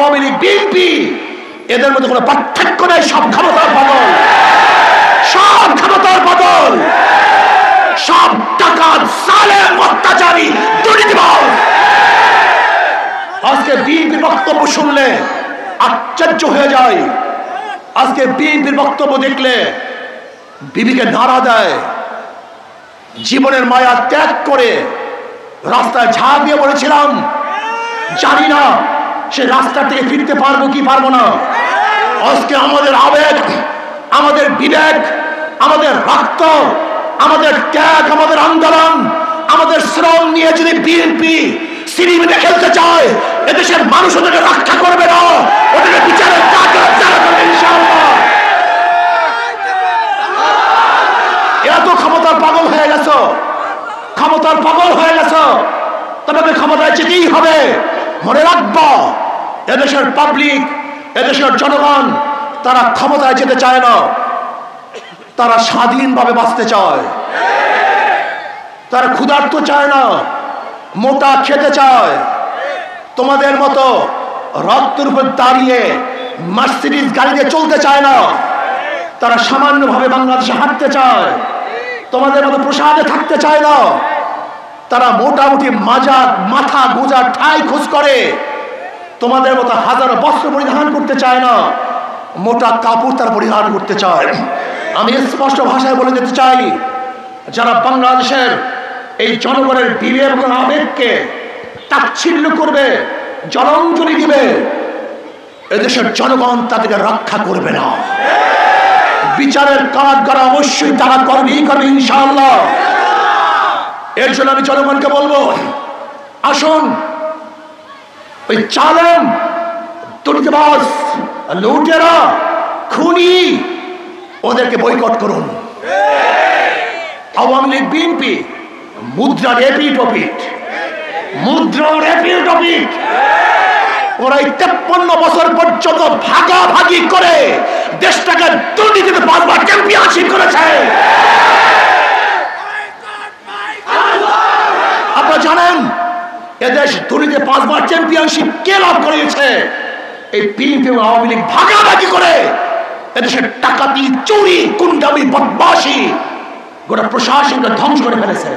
Awami League BNP এদের মধ্যে কোনো পার্থক্য নেই। সব ক্ষমতার বদল, সব ক্ষমতার বদল, সব টাকা জালেম অত্যাচারী দুর্নীতিবাজ। আজকে বিএনপির বক্তব্য শুনলে আশ্চর্য হয়ে যায়। আজকে বিএনপির বক্তব্য দেখলে বিবিকে নাড়া দেয়। জীবনের মায়া ত্যাগ করে রাস্তায় ঝাঁপ দিয়ে বলেছিলাম, জানি না সে রাস্তা থেকে ফিরতে পারবো কি পারবো না। আজকে আমাদের আবেগ, আমাদের বিবেক, আমাদের রক্ত, আমাদের ত্যাগ, আমাদের আন্দোলন, আমাদের শ্রম নিয়ে যদি বিএনপি সিনেমিতে খেলতে চায়, এদেশের মানুষ ওদেরকে রক্ষা করবে না, ওদেরকে বিচারের যারা করবে ইনশাআল্লাহ। এত ক্ষমতার পাগল হয়ে গেছো, ক্ষমতার পাগল হয়ে গেছো, তোমাকে ক্ষমতায় যেতেই হবে। মনে রাখবা, এদেশের পাবলিক, এদেশের জনগণ তারা ক্ষমতায় যেতে চায় না, তারা স্বাধীনভাবে বাঁচতে চায়। তারা ক্ষুধার্ত চায় না, মোটা খেতে চায়। তোমাদের মতো রক্তের উপর দাঁড়িয়ে মার্সিডিজ গাড়িতে চলতে চায় না। তারা সামান্যভাবে বাংলাদেশে হাঁটতে চায়। তোমাদের মতো প্রসাদে থাকতে চায় না। তারা মোটামুটি মাথা গোজা ঠাই খোঁজ করে। তোমাদের মতো হাজারো বস্ত্র পরিধান করতে চায় না, মোটা কাপড় তারা পরিধান করতে চায়। আমি স্পষ্ট ভাষায় বলে দিতে চাই, যারা বাংলাদেশের এই জনগণের বিবেক এবং আবেগকে তাচ্ছিল্য করবে, জলাঞ্জলি দিবে, এদেশের জনগণ তাদেরকে রক্ষা করবে না। বিচারের কাঠগড় অবশ্যই তারা করবেই করবে ইনশাআল্লাহ। এর জন্য আমি জনগণকে বলবো, আসুন ওই জালেম, দুর্নীতিবাজ, লুটেরা, খুনি ওদেরকে বয়কট করুন। আওয়ামী লীগ বিএনপি মুদ্রার এপিঠ, মুদ্রার এপিঠ। ওরা 53 বছর পর্যন্ত ভাগাভাগি করে দেশটাকে দুর্নীতিতে 5 বার চ্যাম্পিয়নশিপ করেছে। আপনারা জানেন এদেশ দুর্নীতিতে 5 বার চ্যাম্পিয়নশিপ কে লাভ করেছে? এই বিএনপি এবং আওয়ামী লীগ ভাগাভাগি করে এদেশের টাকাতি, চুরি, গুন্ডামি, বদমাশি গোটা প্রশাসনকে ধ্বংস করে ফেলেছে।